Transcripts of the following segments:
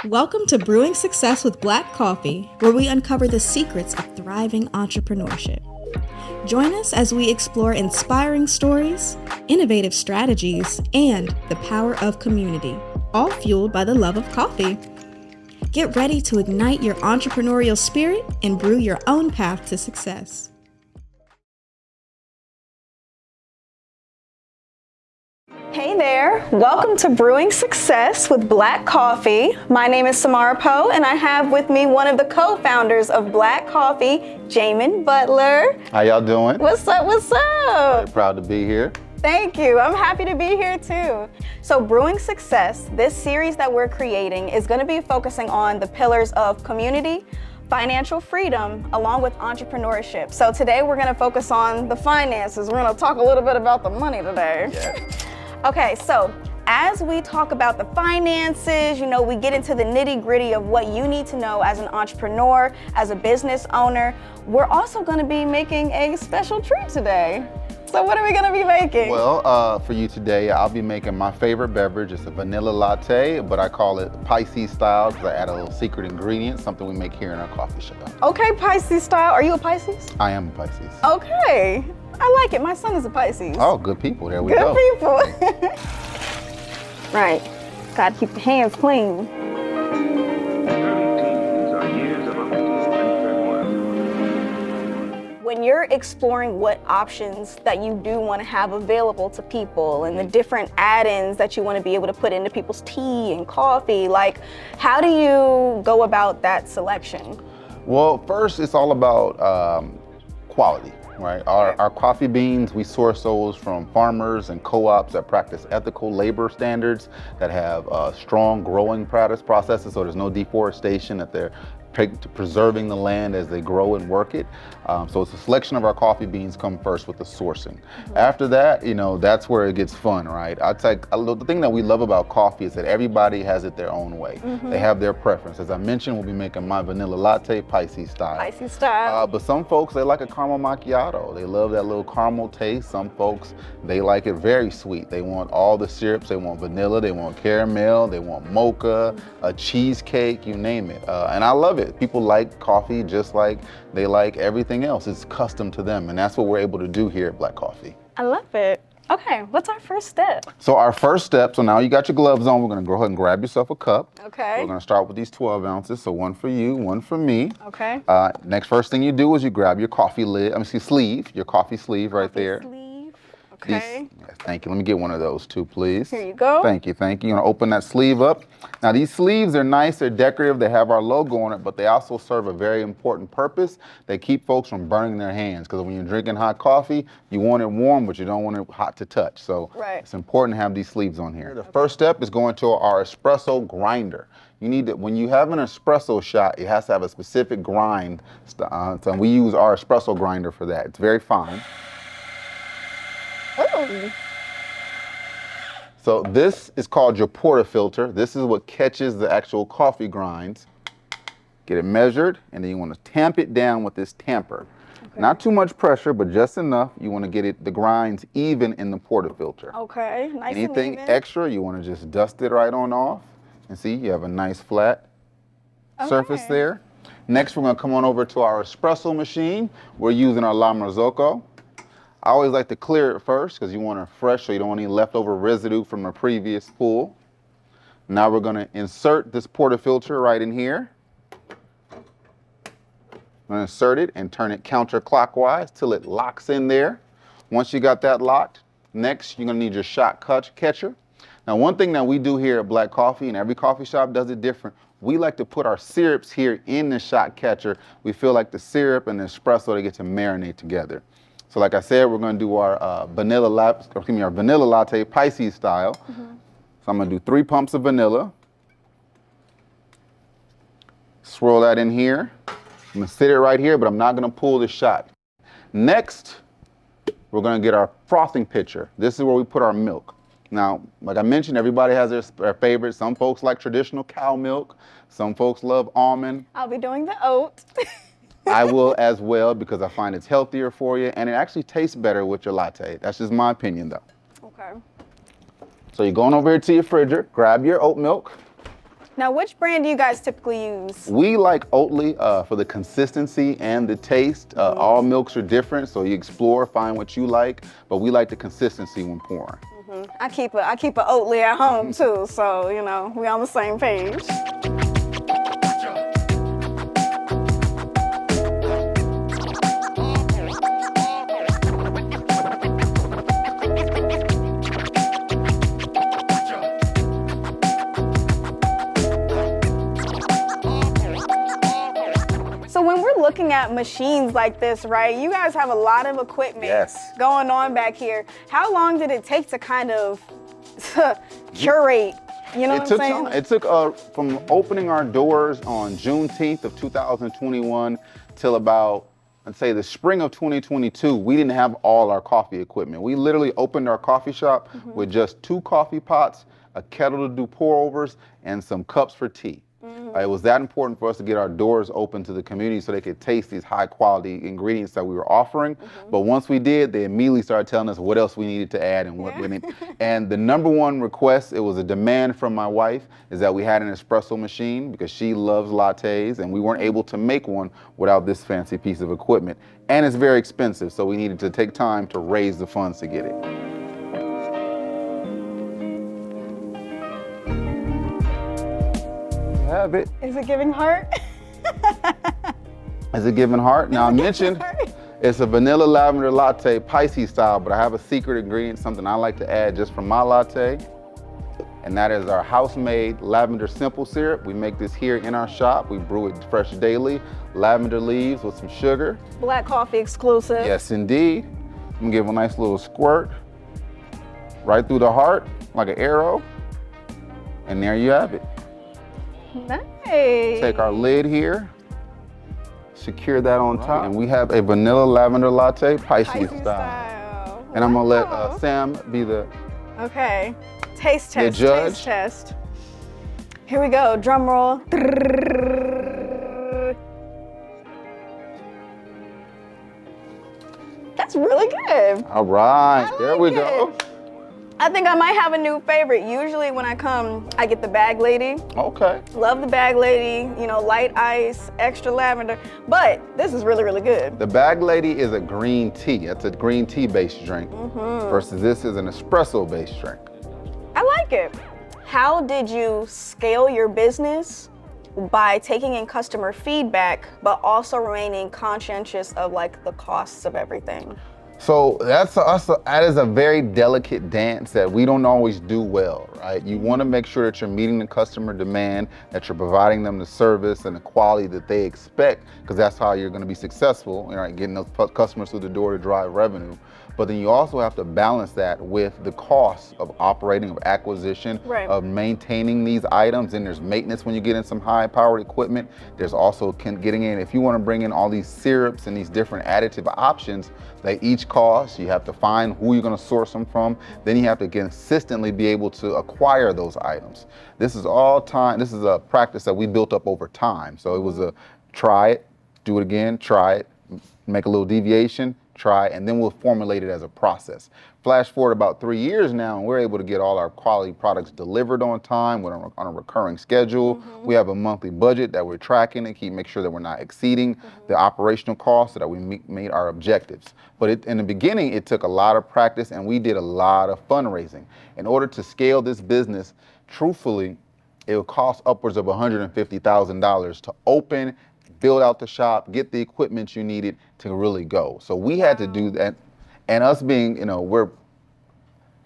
Welcome to Brewing Success with Black Coffee, where we uncover the secrets of thriving entrepreneurship. Join us as we explore inspiring stories, innovative strategies, and the power of community, all fueled by the love of coffee. Get ready to ignite your entrepreneurial spirit and brew your own path to success. Hey there, welcome to Brewing Success with Black Coffee. My name is Samarah, and I have with me one of the co-founders of Black Coffee, Jamin Butler. How y'all doing? What's up, what's up? Very proud to be here. Thank you, I'm happy to be here too. So Brewing Success, this series that we're creating is gonna be focusing on the pillars of community, financial freedom, along with entrepreneurship. So today we're gonna focus on the finances. We're gonna talk a little bit about the money today. Yeah. Okay, so as we talk about the finances, we get into the nitty-gritty of what you need to know as an entrepreneur, as a business owner. We're also gonna be making a special treat today. So what are we gonna be making? Well, for you today, I'll be making my favorite beverage. It's a vanilla latte, but I call it Pisces style because I add a little secret ingredient, something we make here in our coffee shop. Okay, Pisces style. Are you a Pisces? I am a Pisces. Okay, I like it. My son is a Pisces. Oh, good people. There we go. Good people. Right. Gotta keep the hands clean. When you're exploring what options that you do want to have available to people and the different add-ins that you want to be able to put into people's tea and coffee, how do you go about that selection? Well, first, it's all about quality. Right. Our coffee beans, we source those from farmers and co-ops that practice ethical labor standards, that have strong growing processes, so there's no deforestation, that they're preserving the land as they grow and work it. So it's a selection of our coffee beans come first with the sourcing. Mm-hmm. After that, that's where it gets fun, right? The thing that we love about coffee is that everybody has it their own way. Mm-hmm. They have their preference. As I mentioned, we'll be making my vanilla latte Pisces style. Pisces style. But some folks, they like a caramel macchiato. They love that little caramel taste. Some folks, they like it very sweet. They want all the syrups. They want vanilla, they want caramel, they want mocha, a cheesecake, you name it. And I love it. People like coffee just like they like everything else. It's custom to them, and that's what we're able to do here at Black Coffee. I love it. Okay, what's our first step? So our first step, so now you got your gloves on, we're gonna go ahead and grab yourself a cup. Okay. We're gonna start with these 12 ounces, so one for you, one for me. Okay. Next first thing you do is you grab your coffee sleeve, your coffee sleeve right there. Sleeve. Okay. Yes, thank you. Let me get one of those too, please. Here you go. Thank you, thank you. You're gonna open that sleeve up. Now these sleeves are nice, they're decorative, they have our logo on it, but they also serve a very important purpose. They keep folks from burning their hands, because when you're drinking hot coffee, you want it warm, but you don't want it hot to touch. So It's important to have these sleeves on here. The first step is going to our espresso grinder. You need to, when you have an espresso shot, it has to have a specific grind. So we use our espresso grinder for that. It's very fine. Ooh. So this is called your portafilter. This is what catches the actual coffee grinds. Get it measured, and then you want to tamp it down with this tamper. Okay. Not too much pressure, but just enough. You want to get the grinds even in the portafilter. Okay, nice. Anything and even. extra, you want to just dust it right on off. And see, you have a nice flat surface there. Next, we're going to come on over to our espresso machine. We're using our La Marzocco. I always like to clear it first because you want it fresh, so you don't want any leftover residue from the previous pull. Now we're going to insert this portafilter right in here. I'm going to insert it and turn it counterclockwise till it locks in there. Once you got that locked, next you're going to need your shot catcher. Now one thing that we do here at Black Coffee, and every coffee shop does it different, we like to put our syrups here in the shot catcher. We feel like the syrup and the espresso, they get to marinate together. So like I said, we're going to do our vanilla latte Pisces style. Mm-hmm. So I'm going to do 3 pumps of vanilla. Swirl that in here. I'm going to sit it right here, but I'm not going to pull the shot. Next, we're going to get our frothing pitcher. This is where we put our milk. Now, like I mentioned, everybody has their favorite. Some folks like traditional cow milk. Some folks love almond. I'll be doing the oat. I will as well, because I find it's healthier for you, and it actually tastes better with your latte. That's just my opinion, though. Okay. So you're going over here to your fridger, grab your oat milk, Now, which brand do you guys typically use? We like Oatly for the consistency and the taste. All milks are different, so you explore, find what you like, but we like the consistency when pouring. I keep a Oatly at home too, so you know, we on the same page. So when we're looking at machines like this, right, you guys have a lot of equipment going on back here. How long did it take to kind of curate, you know what I'm saying? It took from opening our doors on Juneteenth of 2021 till about, let's say, the spring of 2022, we didn't have all our coffee equipment. We literally opened our coffee shop with just 2 coffee pots, a kettle to do pour-overs, and some cups for tea. It was that important for us to get our doors open to the community so they could taste these high quality ingredients that we were offering. But once we did, they immediately started telling us what else we needed to add and what we needed. And the number one request, it was a demand from my wife, is that we had an espresso machine because she loves lattes and we weren't able to make one without this fancy piece of equipment. And it's very expensive, so we needed to take time to raise the funds to get it. Have it. Is it giving heart? Is it giving heart? Now I mentioned it's a vanilla lavender latte, Pisces style, but I have a secret ingredient, something I like to add just for my latte. And that is our house-made lavender simple syrup. We make this here in our shop. We brew it fresh daily. Lavender leaves with some sugar. Black coffee exclusive. Yes, indeed. I'm gonna give a nice little squirt right through the heart, like an arrow. And there you have it. Nice. Take our lid here, secure that on top, and we have a vanilla lavender latte, Pisces style. And I'm gonna let Sam be the taste test. The judge. Taste test. Here we go. Drum roll. That's really good. All right, there we go. I think I might have a new favorite. Usually when I come, I get the bag lady. Okay. Love the bag lady, you know, light ice, extra lavender, but this is really, really good. The bag lady is a green tea. It's a green tea based drink versus this is an espresso based drink. I like it. How did you scale your business by taking in customer feedback, but also remaining conscientious of like the costs of everything? So that is a very delicate dance that we don't always do well, right? You want to make sure that you're meeting the customer demand, that you're providing them the service and the quality that they expect, because that's how you're going to be successful, right? Getting those customers through the door to drive revenue. But then you also have to balance that with the cost of operating, of acquisition, of maintaining these items. And there's maintenance when you get in some high-powered equipment. There's also getting in, if you want to bring in all these syrups and these different additive options, they each cost. You have to find who you're going to source them from. Then you have to consistently be able to acquire those items. This is this is a practice that we built up over time. So it was a try it, do it again, try it, make a little deviation, try, and then we'll formulate it as a process. Flash forward about 3 years now, and we're able to get all our quality products delivered on time on a recurring schedule. We have a monthly budget that we're tracking and make sure that we're not exceeding the operational costs so that we meet our objectives. But in the beginning, it took a lot of practice, and we did a lot of fundraising. In order to scale this business, truthfully, it would cost upwards of $150,000 to open, build out the shop, get the equipment you needed to really go. So we had to do that. And us being, we're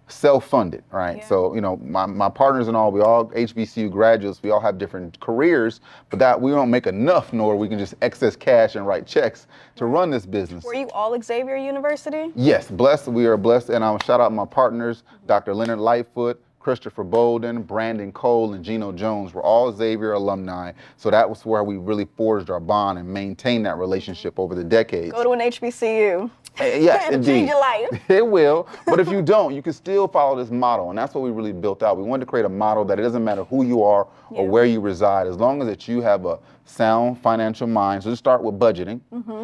self-funded, right? Yeah. So, my partners and all, we all HBCU graduates, we all have different careers, but that we don't make enough, nor we can just excess cash and write checks to run this business. Were you all Xavier University? Yes, blessed. We are blessed. And I'll shout out my partners, Dr. Leonard Lightfoot, Christopher Bolden, Brandon Cole, and Gino Jones were all Xavier alumni. So that was where we really forged our bond and maintained that relationship over the decades. Go to an HBCU. Yes, indeed. Change your life. It will. But if you don't, you can still follow this model. And that's what we really built out. We wanted to create a model that it doesn't matter who you are or where you reside, as long as that you have a sound financial mind. So just start with budgeting.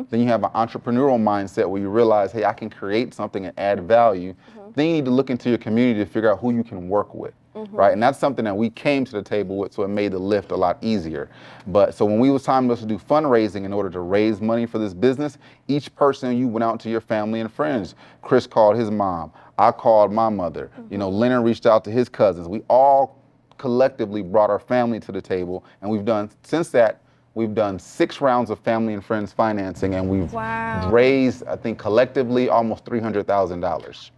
Then you have an entrepreneurial mindset where you realize, hey, I can create something and add value. Then you need to look into your community to figure out who you can work with. right? And that's something that we came to the table with, so it made the lift a lot easier. But so when we was time to do fundraising in order to raise money for this business, each person, you went out to your family and friends. Chris called his mom. I called my mother. You know, Leonard reached out to his cousins. We all collectively brought our family to the table, and since that, we've done 6 rounds of family and friends financing, and we've raised, I think, collectively almost $300,000.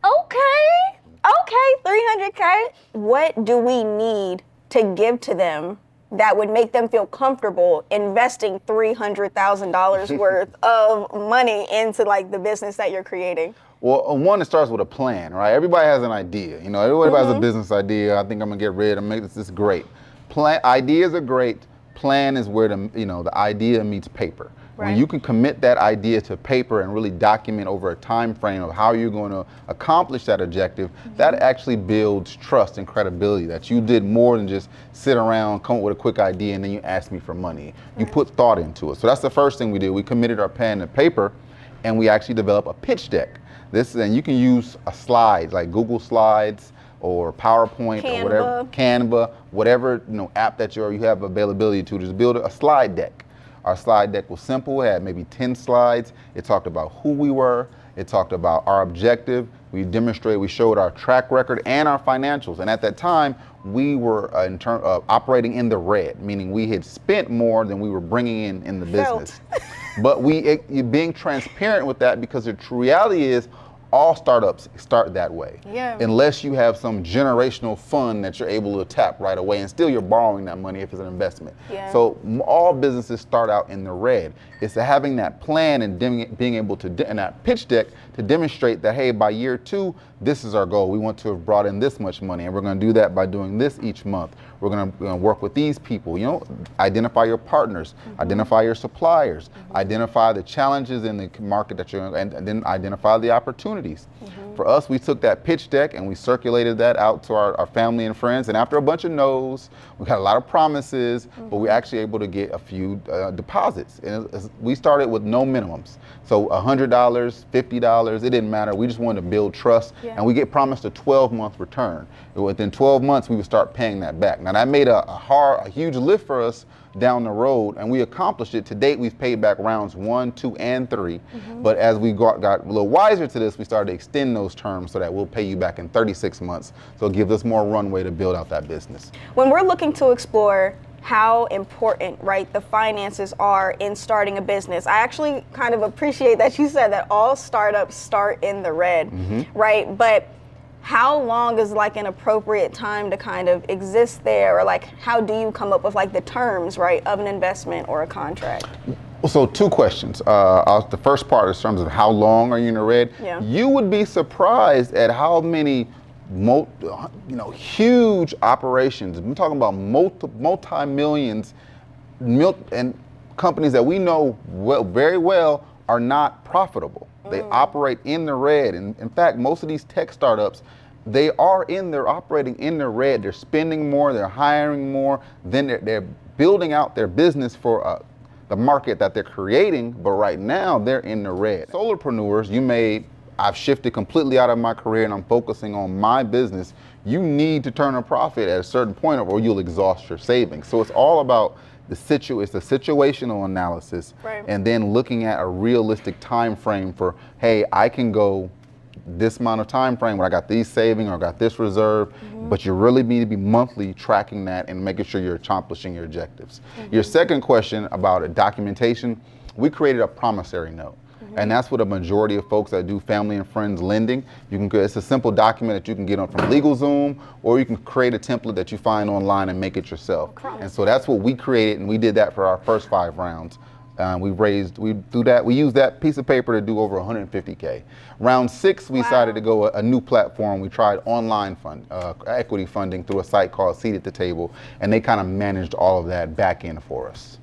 Okay, 300K. What do we need to give to them that would make them feel comfortable investing $300,000 worth of money into like the business that you're creating? Well, one, it starts with a plan, right? Everybody has an idea. You know, everybody has a business idea. I think I'm gonna get rid of, make this great. Ideas are great. Plan is where the idea meets paper. Right. When you can commit that idea to paper and really document over a time frame of how you're going to accomplish that objective, that actually builds trust and credibility that you did more than just sit around, come up with a quick idea, and then you ask me for money. You put thought into it. So that's the first thing we did. We committed our pen to paper, and we actually developed a pitch deck. And you can use a slide like Google Slides or PowerPoint or whatever, Canva, whatever app that you have availability to, just build a slide deck. Our slide deck was simple. It had maybe 10 slides. It talked about who we were. It talked about our objective. We showed our track record and our financials. And at that time, we were operating in the red, meaning we had spent more than we were bringing in the business. But being transparent with that, because the reality is, all startups start that way. Yeah. Unless you have some generational fund that you're able to tap right away, and still you're borrowing that money if it's an investment. Yeah. So all businesses start out in the red. It's having that plan and being able to, in that pitch deck, to demonstrate that, hey, by year 2, this is our goal. We want to have brought in this much money, and we're going to do that by doing this each month. We're going to work with these people. Identify your partners, identify your suppliers, identify the challenges in the market that you're in, and then identify the opportunities. For us, we took that pitch deck and we circulated that out to our family and friends. And after a bunch of no's, we got a lot of promises, but we actually able to get a few deposits. And we started with no minimums. So $100, $50, it didn't matter. We just wanted to build trust, and we get promised a 12-month return. Within 12 months, we would start paying that back. Now that made a huge lift for us down the road, and we accomplished it. To date, we've paid back rounds 1, 2, and 3. But as we got a little wiser to this, we started to extend those terms so that we'll pay you back in 36 months. So it gives us more runway to build out that business. When we're looking to explore how important, right, the finances are in starting a business, I actually kind of appreciate that you said that all startups start in the red, right? But how long is like an appropriate time to kind of exist there, or like how do you come up with like the terms, right, of an investment or a contract? So 2 questions. The first part is in terms of how long are you in the red. Yeah. You would be surprised at how many huge operations. I'm talking about multi-millions, and companies that we know very well are not profitable. They operate in the red. And in fact, most of these tech startups, they're operating in the red. They're spending more, they're hiring more, then they're building out their business for the market that they're creating, but right now they're in the red. Solopreneurs, I've shifted completely out of my career and I'm focusing on my business. You need to turn a profit at a certain point or you'll exhaust your savings. So it's all about it's a situational analysis, right, and then looking at a realistic time frame for, hey, I can go this amount of time frame where I got these saving or I got this reserve, but you really need to be monthly tracking that and making sure you're accomplishing your objectives. Your second question about documentation, we created a promissory note. And that's what a majority of folks that do family and friends lending, it's a simple document that you can get on from LegalZoom, or you can create a template that you find online and make it yourself. And so that's what we created, and we did that for our first 5 rounds. We used that piece of paper to do over 150K. Round 6, we decided to go a new platform. We tried online equity funding through a site called Seat at the Table, and they kind of managed all of that back end for us.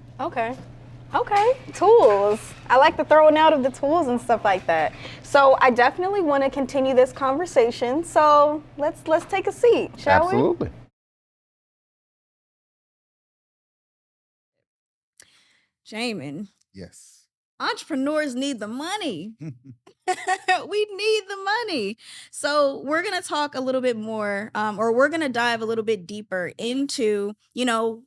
Okay, tools. I like the throwing out of the tools and stuff like that. So I definitely want to continue this conversation. So let's take a seat, shall we? Absolutely. Jamin. Yes. Entrepreneurs need the money. We need the money. So we're going to talk a little bit more, or we're going to dive a little bit deeper into,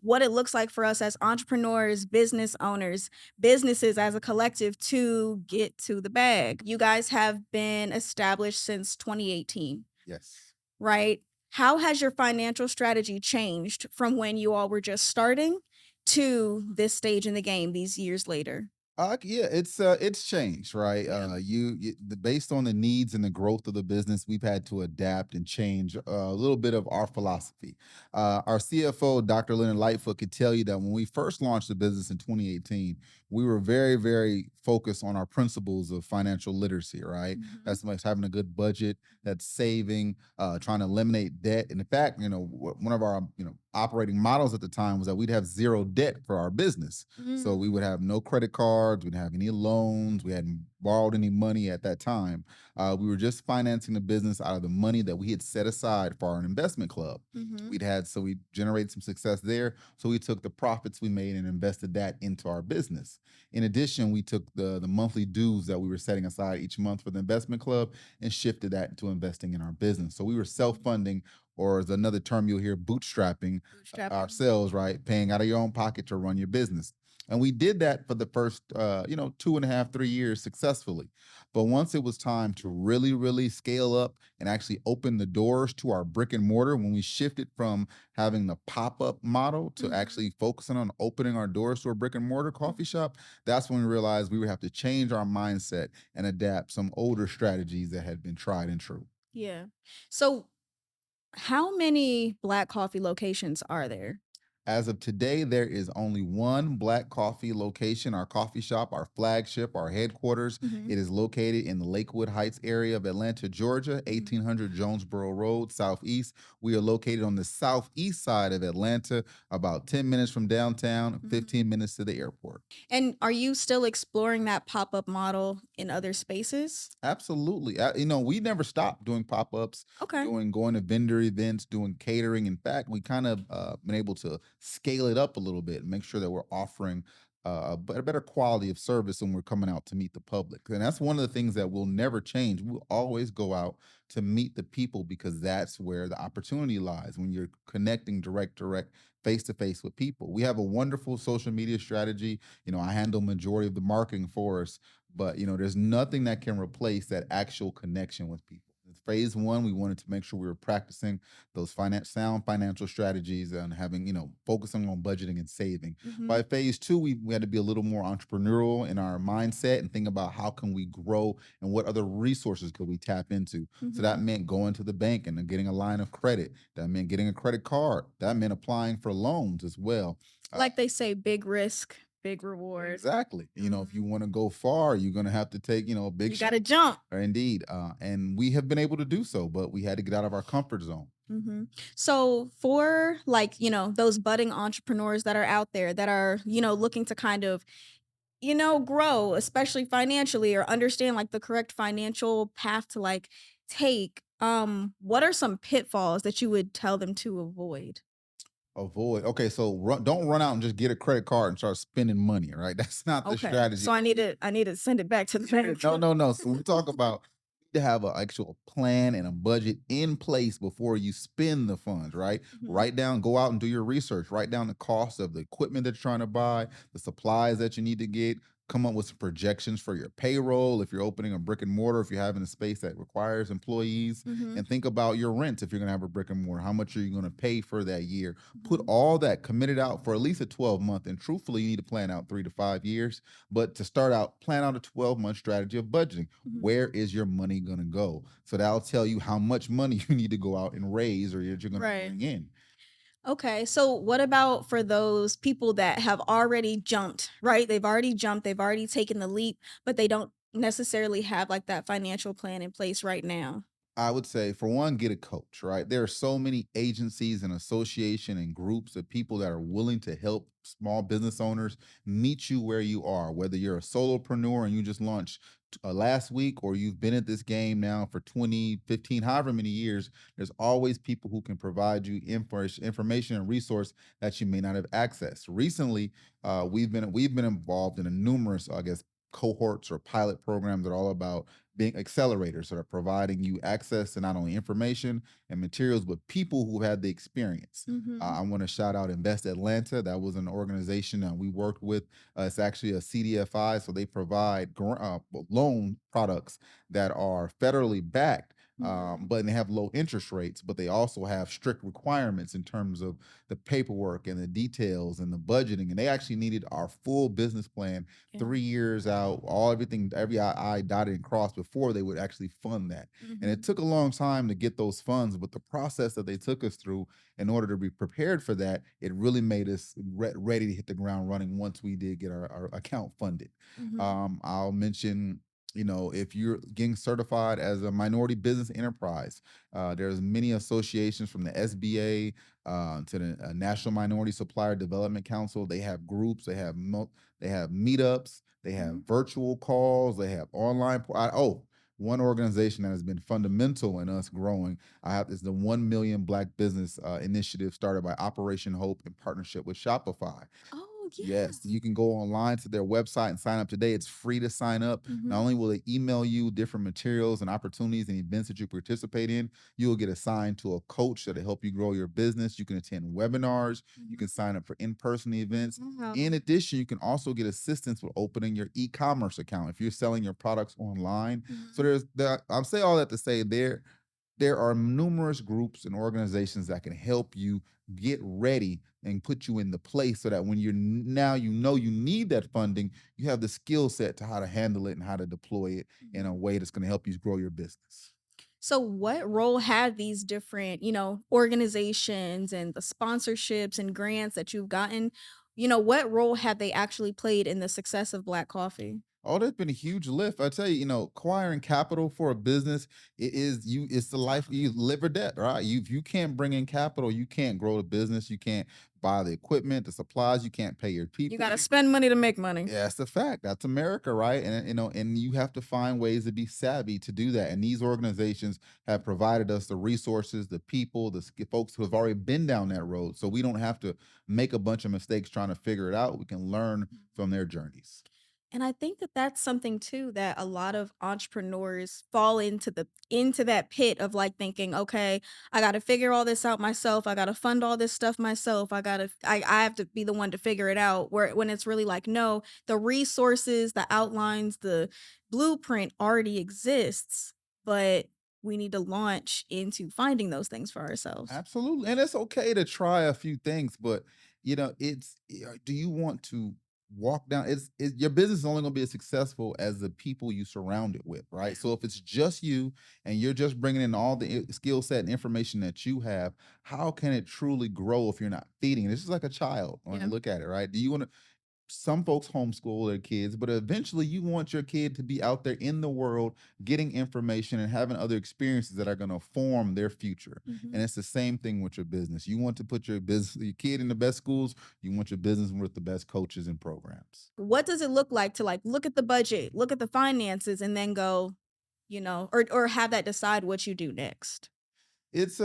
what it looks like for us as entrepreneurs, business owners, businesses as a collective to get to the bag. You guys have been established since 2018, Yes. right? How has your financial strategy changed from when you all were just starting to this stage in the game these years later? Yeah, it's changed, right? Yeah. Based on the needs and the growth of the business, we've had to adapt and change a little bit of our philosophy. Our CFO, Dr. Leonard Lightfoot, could tell you that when we first launched the business in 2018, we were very, very focused on our principles of financial literacy, right? Mhm. That's like having a good budget, that's saving, trying to eliminate debt. And in fact, one of our operating models at the time was that we'd have zero debt for our business. So we would have no credit cards, we didn't have any loans, we hadn't borrowed any money at that time. We were just financing the business out of the money that we had set aside for our investment club. Mhm. So we generated some success there. So we took the profits we made and invested that into our business. In addition, we took the monthly dues that we were setting aside each month for the investment club and shifted that into investing in our business. So we were self-funding, or as another term you'll hear, bootstrapping Bootstrapping. ourselves, right? Paying out of your own pocket to run your business. And we did that for the first, 2.5, 3 years successfully. But once it was time to really, really scale up and actually open the doors to our brick and mortar, when we shifted from having the pop-up model to Mhm. actually focusing on opening our doors to a brick and mortar coffee shop, that's when we realized we would have to change our mindset and adapt some older strategies that had been tried and true. Yeah. So how many Black coffee locations are there? As of today, there is only one Black coffee location, our coffee shop, our flagship, our headquarters. Mhm. It is located in the Lakewood Heights area of Atlanta, Georgia, 1800 Jonesboro Road, Southeast. We are located on the southeast side of Atlanta, about 10 minutes from downtown, Mhm. 15 minutes to the airport. And are you still exploring that pop-up model in other spaces? Absolutely. We never stopped doing pop-ups, Okay. going to vendor events, doing catering. In fact, we kind of been able to scale it up a little bit and make sure that we're offering a better quality of service when we're coming out to meet the public. And that's one of the things that will never change. We'll always go out to meet the people because that's where the opportunity lies when you're connecting direct, face to face with people. We have a wonderful social media strategy. I handle majority of the marketing for us, but there's nothing that can replace that actual connection with people. In phase one, we wanted to make sure we were practicing those sound financial strategies and having, focusing on budgeting and saving. Mhm. By phase two, we had to be a little more entrepreneurial in our mindset and think about how can we grow and what other resources could we tap into. So that Mhm. meant going to the bank and then getting a line of credit. That meant getting a credit card. That meant applying for loans as well. Like they say, big risk, big reward. Exactly. If you Mhm. want to go far, you're going to have to take, a big You shot. got to jump. Indeed. And we have been able to do so, but we had to get out of our comfort zone. Mhm. So for those budding entrepreneurs that are out there that are, looking to kind of, grow, especially financially or understand like the correct financial path to like take, what are some pitfalls that you would tell them to avoid? Avoid. Okay, so don't run out and just get a credit card and start spending money, right? That's not the Okay. strategy. So I need to send it back to the bank. No, no, no. So we talk about to have an actual plan and a budget in place before you spend the funds, right? Mhm. Go out and do your research. Write down the cost of the equipment that you're trying to buy, the supplies that you need to get. Come up with some projections for your payroll if you're opening a brick and mortar, if you're having a space that requires employees, Mhm. and think about your rent if you're going to have a brick and mortar. How much are you going to pay for that year? Put Mhm. all that committed out for at least a 12-month. And truthfully, you need to plan out 3 to 5 years. But to start out, plan out a 12-month strategy of budgeting. Mhm. Where is your money going to go? So that'll tell you how much money you need to go out and raise or that you're going to Right. bring in. Okay, so what about for those people that have already jumped, right? They've already jumped, they've already taken the leap, but they don't necessarily have like that financial plan in place right now. I would say, for one, get a coach, right? There are so many agencies and association and groups of people that are willing to help small business owners meet you where you are, whether you're a solopreneur and you just launched last week or you've been at this game now for 20, 15, however many years, there's always people who can provide you information and resource that you may not have accessed. Recently, we've been involved in a numerous, I guess, cohorts or pilot programs that are all about being accelerators that are providing you access to not only information and materials, but people who had the experience. Mm-hmm. I want to shout out Invest Atlanta. That was an organization that we worked with. It's actually a CDFI, so they provide loan products that are federally backed, but they have low interest rates, but they also have strict requirements in terms of the paperwork and the details and the budgeting. And they actually needed our full business plan Yeah. 3 years out, everything, every I dotted and crossed before they would actually fund that. And it took a long time to get those funds, but the process that they took us through in order to be prepared for that, it really made us ready to hit the ground running once we did get our account funded. Mm-hmm. I'll mention, if you're getting certified as a minority business enterprise, there's many associations from the SBA to the National Minority Supplier Development Council. They have groups, they have meetups, they have virtual calls, they have online. One organization that has been fundamental in us growing, is the 1 Million Black Business Initiative started by Operation Hope in partnership with Shopify. Oh, yeah. Yes, you can go online to their website and sign up today. It's free to sign up. Not only will they email you different materials and opportunities and events that you participate in, you'll get assigned to a coach that'll help you grow your business. You can attend webinars. You can sign up for in-person events. Wow. In addition, you can also get assistance with opening your e-commerce account if you're selling your products online. So I'm saying all that to say there are numerous groups and organizations that can help you get ready and put you in the place so that when now you need that funding, you have the skill set to how to handle it and how to deploy it in a way that's going to help you grow your business. So what role have these different, organizations and the sponsorships and grants that you've gotten, what role have they actually played in the success of Black coffee? Oh, there's been a huge lift. I tell you, acquiring capital for a business, it's the life you live or death, right? If you can't bring in capital, you can't grow the business, you can't buy the equipment, the supplies, you can't pay your people. You got to spend money to make money. Yeah, that's a fact. That's America, right? And and you have to find ways to be savvy to do that. And these organizations have provided us the resources, the people, the folks who have already been down that road, so we don't have to make a bunch of mistakes trying to figure it out. We can learn from their journeys. And I think that that's something too that a lot of entrepreneurs fall into that pit of like thinking, okay, I got to figure all this out myself. I got to fund all this stuff myself. I have to be the one to figure it out. Where when it's really like, no, the resources, the outlines, the blueprint already exists, but we need to launch into finding those things for ourselves. Absolutely. And it's okay to try a few things, but do you want to walk down your business is only going to be as successful as the people you surround it with, right? So if it's just you and you're just bringing in all the skill set and information that you have, how can it truly grow if you're not feeding it? This is like a child when you look at it, right? Do you want to Some folks homeschool their kids, but eventually you want your kid to be out there in the world getting information and having other experiences that are going to form their future. And it's the same thing with your business. You want to put your kid in the best schools. You want your business with the best coaches and programs. What does it look like to like look at the budget, look at the finances, and then go, or have that decide what you do next? It's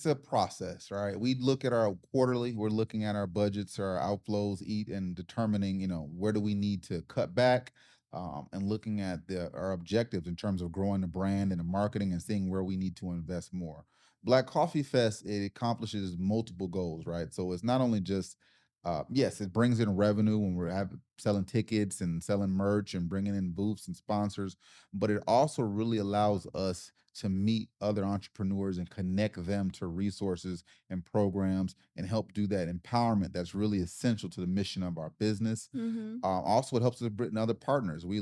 a process, right? We look at our quarterly, we're looking at our budgets, our outflows, and determining, where do we need to cut back, and looking at our objectives in terms of growing the brand and the marketing and seeing where we need to invest more. Black Coffee Fest, it accomplishes multiple goals, right? So it's not only just, yes, it brings in revenue when we're selling tickets and selling merch and bringing in booths and sponsors, but it also really allows us to meet other entrepreneurs and connect them to resources and programs and help do that empowerment that's really essential to the mission of our business. Also, it helps us bring other partners. We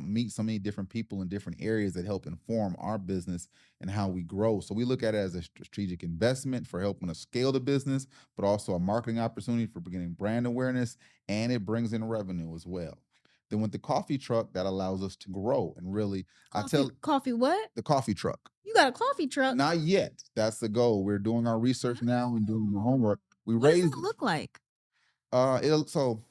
meet so many different people in different areas that help inform our business and how we grow. So we look at it as a strategic investment for helping us scale the business, but also a marketing opportunity for beginning brand awareness, and it brings in revenue as well. Then with the coffee truck, that allows us to grow and really, Coffee what? the coffee truck. You got a coffee truck? Not yet. That's the goal. We're doing our research now and doing the homework. We What does raised it look like? so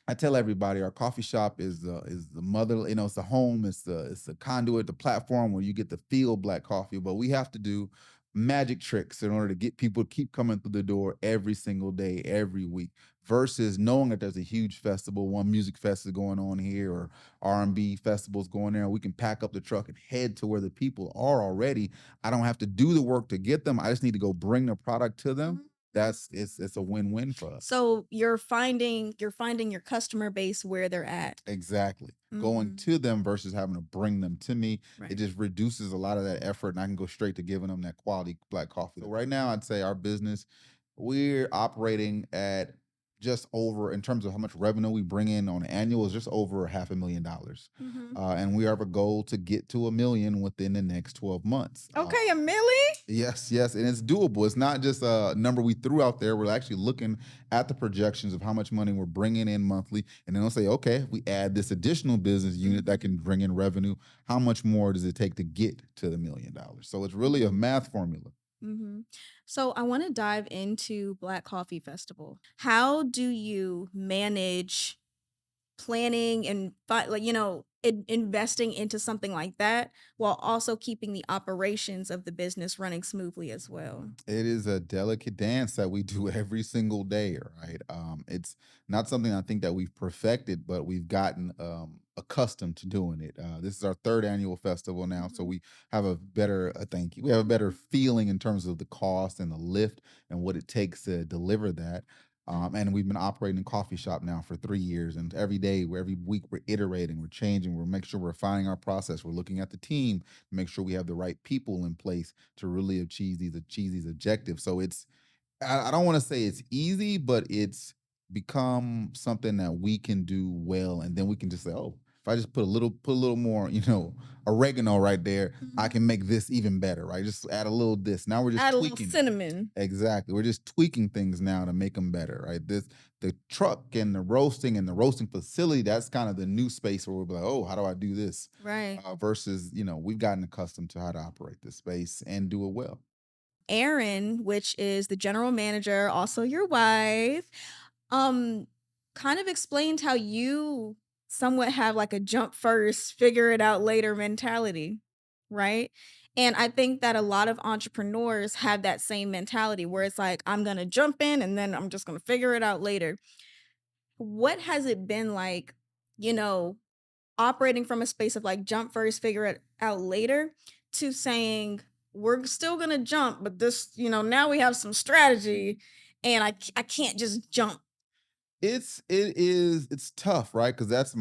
I tell everybody our coffee shop is the mother, it's the home, it's the conduit, the platform where you get to feel black coffee. But we have to do magic tricks in order to get people to keep coming through the door every single day, every week, versus knowing that there's a huge festival, one music fest is going on here, or R&B festivals going there. We can pack up the truck and head to where the people are already. I don't have to do the work to get them. I just need to go bring the product to them. It's a win-win for us. So you're finding your customer base where they're at. Exactly. Going to them versus having to bring them to me. Right. It just reduces a lot of that effort, and I can go straight to giving them that quality black coffee. So right now, I'd say our business, we're operating at just over, in terms of how much revenue we bring in on an annual, is just over $500,000. And we have a goal to get to $1 million within the next 12 months. Okay, $1 million? Yes, and it's doable. It's not just a number we threw out there. We're actually looking at the projections of how much money we're bringing in monthly, and then we'll say, okay, if we add this additional business unit that can bring in revenue, how much more does it take to get to the $1 million? So it's really a math formula. So I want to dive into Black Coffee Festival. How do you manage planning and investing into something like that while also keeping the operations of the business running smoothly as well? It is a delicate dance that we do every single day, right? It's not something I think that we've perfected, but we've gotten accustomed to doing it. This is our third annual festival now, so we have a better, thank you. We have a better feeling in terms of the cost and the lift and what it takes to deliver that. And we've been operating a coffee shop now for 3 years, and every day, every week, we're iterating, we're changing, we're making sure we're refining our process. We're looking at the team to make sure we have the right people in place to really achieve these objectives. So I don't want to say it's easy, but it's become something that we can do well, and then we can just say, oh, if I just put a little more, oregano right there, I can make this even better, right? Just add a little this. Now we're just Add a tweaking. little cinnamon. Exactly. We're just tweaking things now to make them better, right? The truck and the roasting facility, that's kind of the new space where we'll be like, oh, how do I do this? Right. Versus, we've gotten accustomed to how to operate this space and do it well. Erin, which is the general manager, also your wife, kind of explained how you somewhat have like a jump first, figure it out later mentality, right? And I think that a lot of entrepreneurs have that same mentality where it's like, I'm going to jump in and then I'm just going to figure it out later. What has it been like, operating from a space of like jump first, figure it out later, to saying, we're still going to jump, but this, now we have some strategy and I can't just jump. It's tough, right? Because that's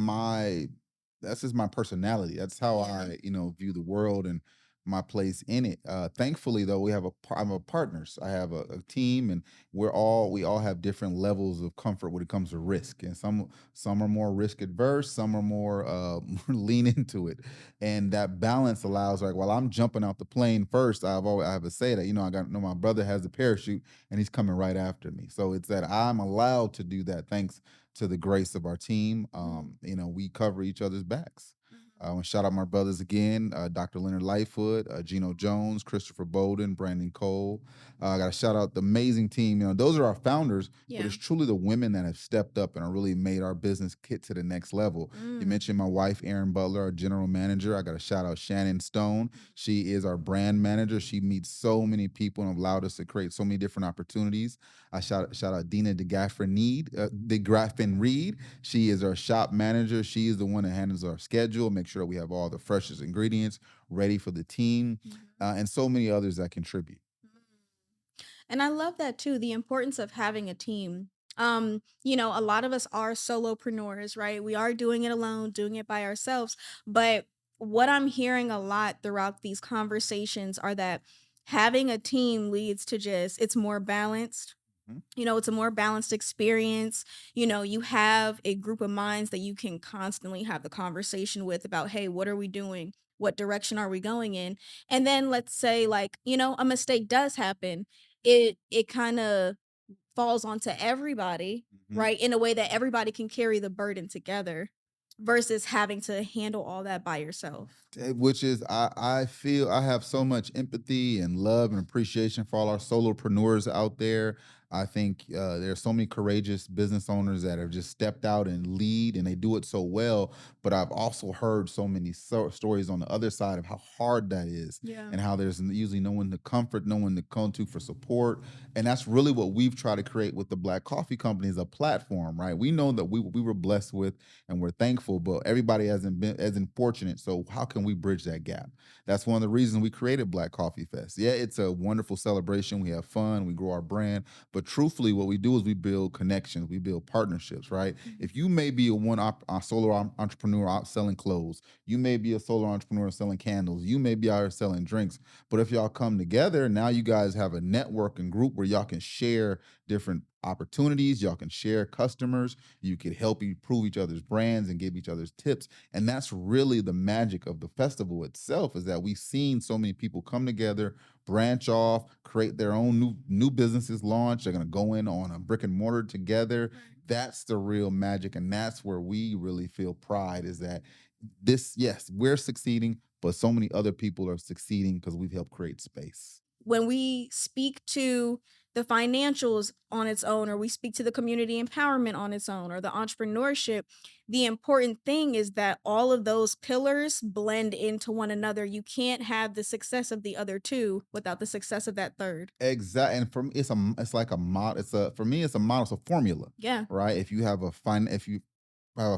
just my personality. That's how I, view the world and my place in it. Thankfully, though, I'm a partners. I have a team, and we all have different levels of comfort when it comes to risk. And some are more risk adverse, some are more lean into it, and that balance allows, like, while I'm jumping out the plane first, I have a say that my brother has the parachute and he's coming right after me. So it's that I'm allowed to do that thanks to the grace of our team. We cover each other's backs. I want to shout out my brothers again, Dr. Leonard Lightfoot, Gino Jones, Christopher Bolden, Brandon Cole. I got to shout out the amazing team. Those are our founders, but it's truly the women that have stepped up and have really made our business get to the next level. You mentioned my wife, Erin Butler, our general manager. I got to shout out Shannon Stone. She is our brand manager. She meets so many people and allowed us to create so many different opportunities. I shout out Dina DeGraffin Reed. She is our shop manager. She is the one that handles our schedule, make sure we have all the freshest ingredients ready for the team, and so many others that contribute. And I love that too, the importance of having a team. A lot of us are solopreneurs, right? We are doing it alone, doing it by ourselves. But what I'm hearing a lot throughout these conversations are that having a team leads to it's more balanced. It's a more balanced experience. You have a group of minds that you can constantly have the conversation with about, hey, what are we doing? What direction are we going in? And then let's say, like, a mistake does happen. It kind of falls onto everybody, right? In a way that everybody can carry the burden together versus having to handle all that by yourself. Which is, I feel I have so much empathy and love and appreciation for all our solopreneurs out there. I think there's so many courageous business owners that have just stepped out and lead, and they do it so well. But I've also heard so many stories on the other side of how hard that is, Yeah. and how there's usually no one to comfort, no one to come to for support. And that's really what we've tried to create with the Black Coffee Company, is a platform, right? We know that we were blessed with, and we're thankful, but everybody hasn't been as fortunate. So how can we bridge that gap? That's one of the reasons we created Black Coffee Fest. Yeah, it's a wonderful celebration. We have fun, we grow our brand, but truthfully, what we do is we build connections, we build partnerships, right? If you may be a solo entrepreneur out selling clothes, you may be a solo entrepreneur selling candles, you may be out here selling drinks, but if y'all come together, now you guys have a network and group where y'all can share different opportunities, y'all can share customers, you can help improve each other's brands and give each other's tips. And that's really the magic of the festival itself, is that we've seen so many people come together, branch off, create their own new businesses, launch. They're going to go in on a brick and mortar together. That's the real magic, and that's where we really feel pride, is that this, yes, we're succeeding, but so many other people are succeeding because we've helped create space. When we speak to the financials on its own, or we speak to the community empowerment on its own, or the entrepreneurship, the important thing is that all of those pillars blend into one another. You can't have the success of the other two without the success of that third. Exactly. And for me, it's like a model. For me, it's a model, it's a formula, Yeah. right? If you have a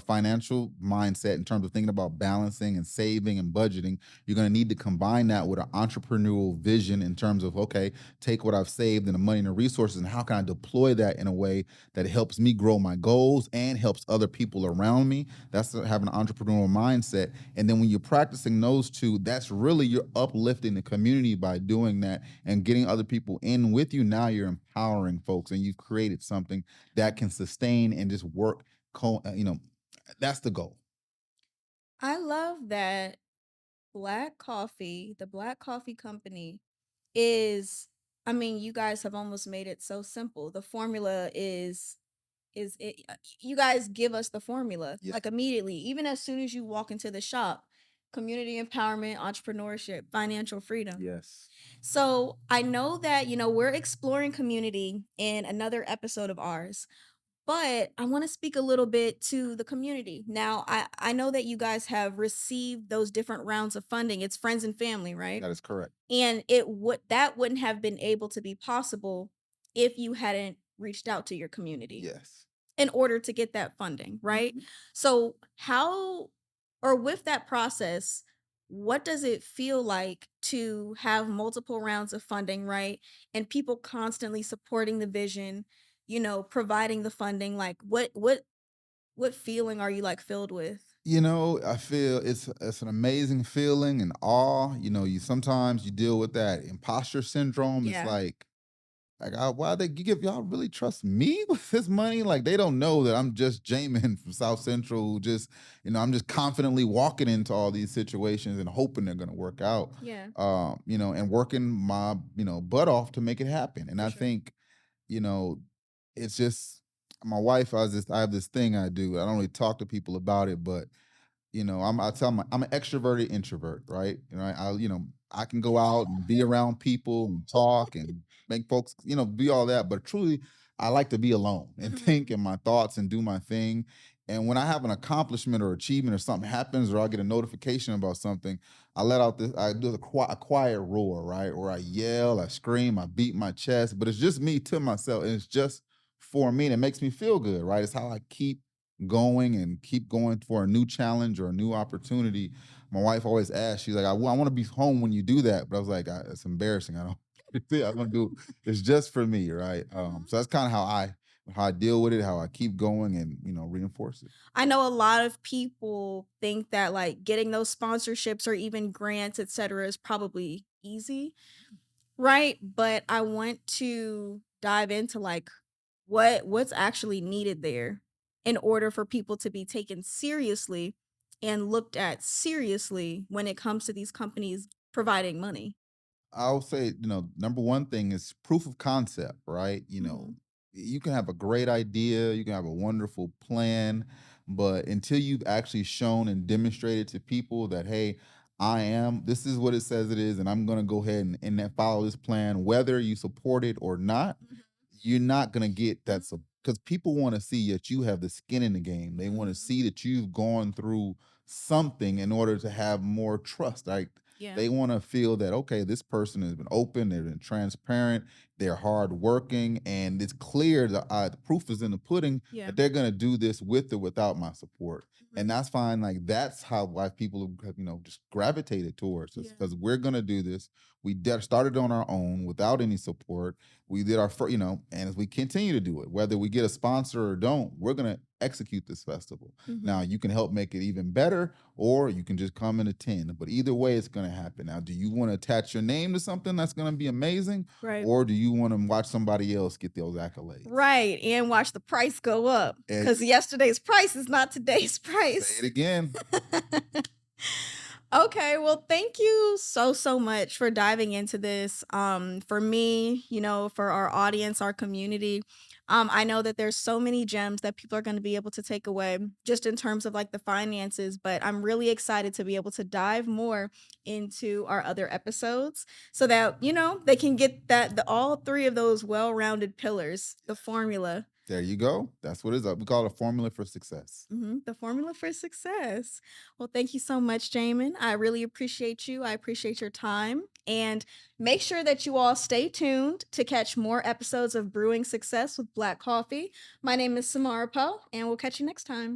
financial mindset in terms of thinking about balancing and saving and budgeting, you're going to need to combine that with an entrepreneurial vision in terms of, okay, take what I've saved and the money and the resources, and how can I deploy that in a way that helps me grow my goals and helps other people around me. That's having an entrepreneurial mindset. And then when you're practicing those two, that's really, you're uplifting the community by doing that and getting other people in with you. Now you're empowering folks, and you've created something that can sustain and just work. That's the goal. I love that Black Coffee, the Black Coffee Company, is, I mean, you guys have almost made it so simple. The formula is it, you guys give us the formula Yes. like immediately, even as soon as you walk into the shop. Community empowerment, entrepreneurship, financial freedom. Yes. So I know that, we're exploring community in another episode of ours, but I want to speak a little bit to the community. Now, I know that you guys have received those different rounds of funding. It's friends and family, right? That is correct. And that wouldn't have been able to be possible if you hadn't reached out to your community Yes. in order to get that funding, right? So how, or with that process, what does it feel like to have multiple rounds of funding, right? And people constantly supporting the vision, providing the funding. Like what feeling are you like filled with? I feel it's an amazing feeling and awe. You sometimes you deal with that imposter syndrome. It's Yeah. like, why you give y'all really trust me with this money? Like, they don't know that I'm just Jamin from South Central, who just, I'm just confidently walking into all these situations and hoping they're gonna work out. Yeah. And working my, butt off to make it happen. And I sure. think, you know, it's just my wife, I have this thing I do. I don't really talk to people about it, but I tell them I'm an extroverted introvert, right? I can go out and be around people and talk and make folks, be all that. But truly, I like to be alone and think in my thoughts and do my thing. And when I have an accomplishment or achievement or something happens, or I get a notification about something, I do a quiet roar, right? Or I yell, I scream, I beat my chest, but it's just me to myself. And it's just for me, and it makes me feel good, right? It's how I keep going for a new challenge or a new opportunity. My wife always asks, she's like, I want to be home when you do that. But I was like, it's embarrassing. I don't, I don't do, it's just for me. Right. So that's kind of how I deal with it, how I keep going and, reinforce it. I know a lot of people think that like getting those sponsorships or even grants, etc., is probably easy, right? But I want to dive into like what's actually needed there in order for people to be taken seriously and looked at seriously when it comes to these companies providing money. I'll say, number one thing is proof of concept, right? You can have a great idea, you can have a wonderful plan, but until you've actually shown and demonstrated to people that, hey, this is what it says it is, and I'm going to go ahead and follow this plan, whether you support it or not, you're not gonna get that because people want to see that you have the skin in the game. They want to see that you've gone through something in order to have more trust. Like Yeah. they want to feel that, okay, this person has been open, they've been transparent, they're hardworking, and it's clear the proof is in the pudding Yeah. that they're gonna do this with or without my support. And that's fine. Like that's why people have, just gravitated towards us Yeah. because we're gonna do this. We started on our own without any support. We did our first, and as we continue to do it, whether we get a sponsor or don't, we're gonna execute this festival. Now you can help make it even better, or you can just come and attend. But either way, it's gonna happen. Now, do you want to attach your name to something that's gonna be amazing, Right. or do you want to watch somebody else get those accolades? Right. And watch the price go up because yesterday's price is not today's price. Say it again. Okay, well, thank you so much for diving into this. For me, for our audience, our community, I know that there's so many gems that people are going to be able to take away just in terms of like the finances, but I'm really excited to be able to dive more into our other episodes so that, they can get all three of those well-rounded pillars, the formula. There you go. That's what it is. We call it a formula for success. The formula for success. Well, thank you so much, Jamin. I really appreciate you. I appreciate your time. And make sure that you all stay tuned to catch more episodes of Brewing Success with Black Coffee. My name is Samarah, and we'll catch you next time.